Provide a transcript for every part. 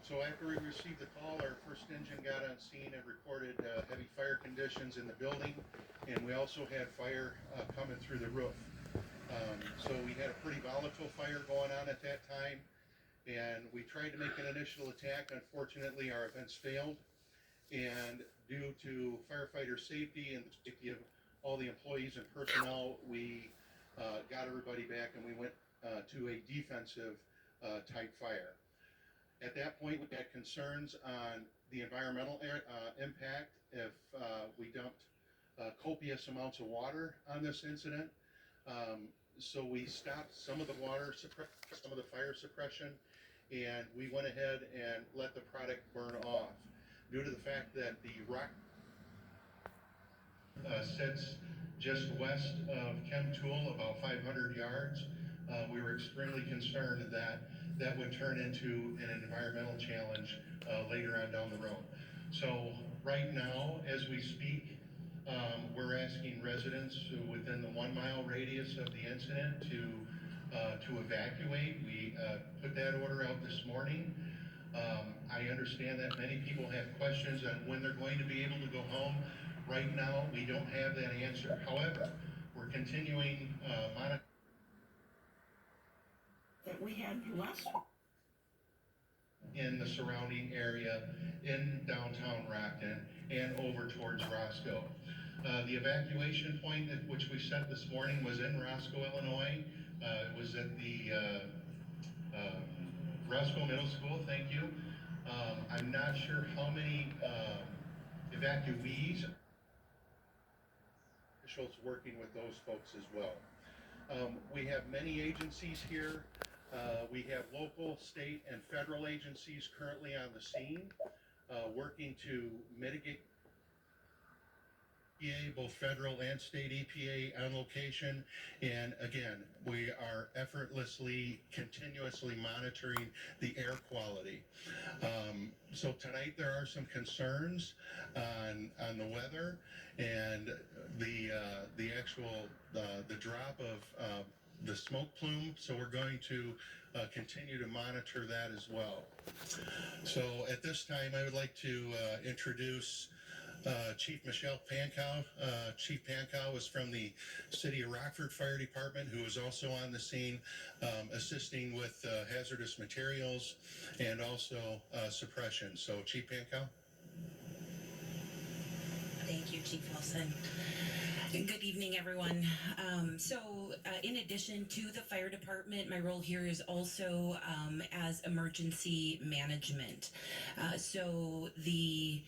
So after we received the call, our first engine got on scene and reported heavy fire conditions in the building, and we also had fire coming through the roof. So we had a pretty volatile fire going on at that time, and we tried to make an initial attack. Unfortunately, our events failed, and due to firefighter safety and the safety of all the employees and personnel, we got everybody back and we went to a defensive type fire. At that point, we had concerns on the environmental impact if we dumped copious amounts of water on this incident. So we stopped some of the some of the fire suppression, and we went ahead and let the product burn off. Due to the fact that the rock sits just west of Chem Tool, about 500 yards, we were extremely concerned that that would turn into an environmental challenge later on down the road. So right now, as we speak, we're asking residents within the 1 mile radius of the incident to evacuate. We put that order out this morning. I understand that many people have questions on when they're going to be able to go home. Right now, we don't have that answer. However, we're continuing monitoring. That we had less In the surrounding area in downtown Rockton and over towards Roscoe. The evacuation point at which we set this morning was in Roscoe, Illinois. It was at the Roscoe Middle School, thank you. I'm not sure how many evacuees, officials working with those folks as well. We have many agencies here. We have local, state, and federal agencies currently on the scene, working to mitigate EPA, both federal and state EPA on location. And again, we are effortlessly, continuously monitoring the air quality. So tonight there are some concerns on the weather and the actual the drop of the smoke plume. So we're going to continue to monitor that as well. So at this time, I would like to introduce Chief Michelle Pankow. Chief Pankow is from the City of Rockford Fire Department, who is also on the scene assisting with hazardous materials and also suppression. So Chief Pankow. Thank you, Chief Wilson. Good evening, everyone. In addition to the fire department, my role here is also as emergency management. The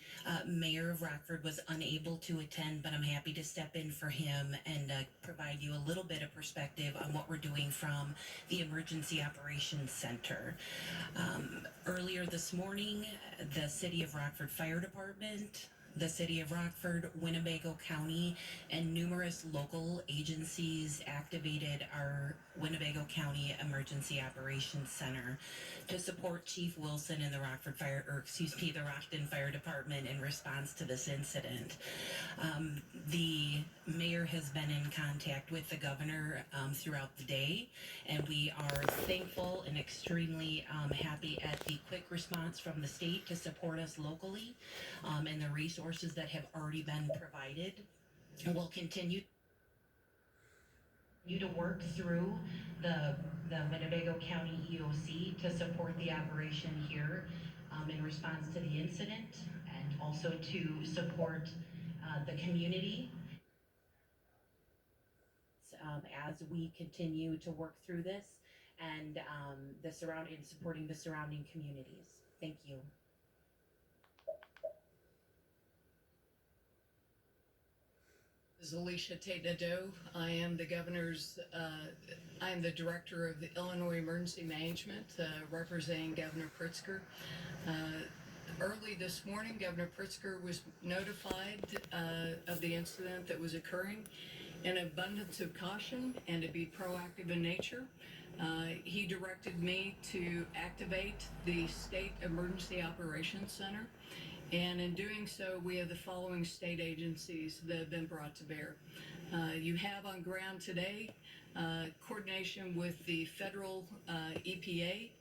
mayor of Rockford was unable to attend, but I'm happy to step in for him and provide you a little bit of perspective on what we're doing from the Emergency Operations Center. Earlier this morning, the City of Rockford Fire Department, the City of Rockford, Winnebago County, and numerous local agencies activated our Winnebago County Emergency Operations Center to support Chief Wilson and the Rockton Fire Department in response to this incident. The mayor has been in contact with the governor throughout the day, and we are thankful and extremely happy at the quick response from the state to support us locally and the resources that have already been provided. And we'll continue to work through the Winnebago County EOC to support the operation here in response to the incident, and also to support the community as we continue to work through this and supporting the surrounding communities. Thank you. This is Alicia Tate-Nadeau. I am the director of the Illinois Emergency Management, representing Governor Pritzker. Early this morning, Governor Pritzker was notified of the incident that was occurring. In abundance of caution and to be proactive in nature, he directed me to activate the State Emergency Operations Center. And in doing so, we have the following state agencies that have been brought to bear. You have on ground today coordination with the federal EPA.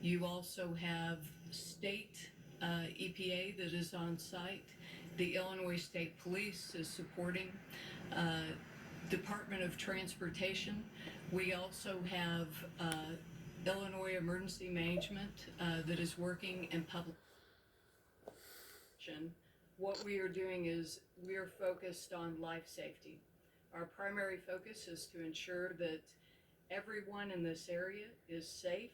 You also have state EPA that is on site. The Illinois State Police is supporting. Department of Transportation. We also have Illinois Emergency Management that is working in public. What we are doing is we are focused on life safety. Our primary focus is to ensure that everyone in this area is safe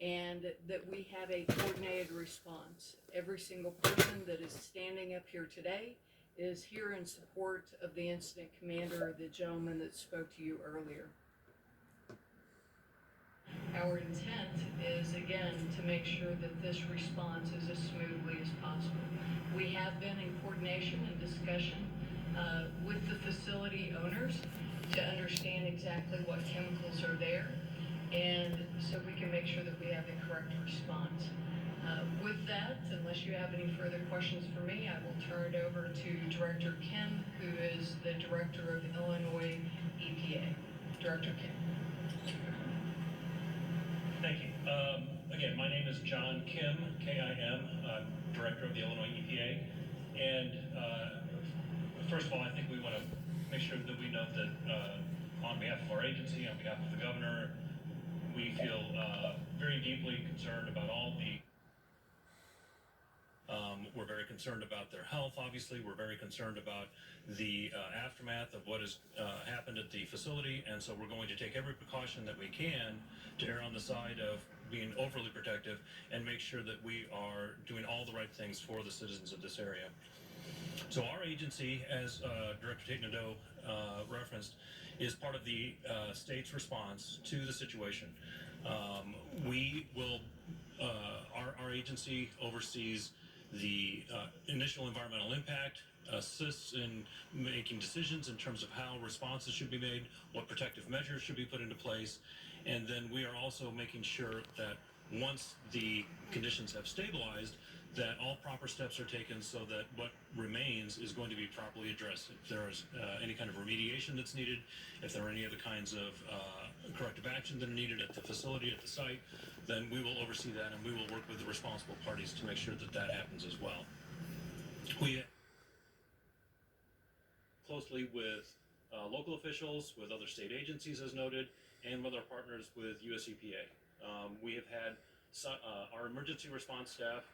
and that we have a coordinated response. Every single person that is standing up here today is here in support of the incident commander, the gentleman that spoke to you earlier. Our intent is, again, to make sure that this response is as smoothly as possible. We have been in coordination and discussion with the facility owners to understand exactly what chemicals are there, and so we can make sure that we have the correct response. With that, unless you have any further questions for me, I will turn it over to Director Kim, who is the Director of Illinois EPA. Director Kim. Thank you. Again, my name is John Kim, K-I-M. I'm Director of the Illinois EPA. And first of all, I think we want to make sure that we note that on behalf of our agency, on behalf of the governor, we feel very deeply concerned about all the we're very concerned about their health, obviously. We're very concerned about the aftermath of what has happened at the facility, and so we're going to take every precaution that we can to err on the side of being overly protective and make sure that we are doing all the right things for the citizens of this area. So our agency, as Director Tate-Nadeau referenced, is part of the state's response to the situation. Our agency oversees the initial environmental impact, assists in making decisions in terms of how responses should be made, what protective measures should be put into place, and then we are also making sure that once the conditions have stabilized, that all proper steps are taken so that what remains is going to be properly addressed. If there is any kind of remediation that's needed, if there are any other kinds of corrective action that are needed at the facility, at the site, then we will oversee that and we will work with the responsible parties to make sure that that happens as well. We closely with local officials, with other state agencies as noted, and with our partners with US EPA. We have had our emergency response staff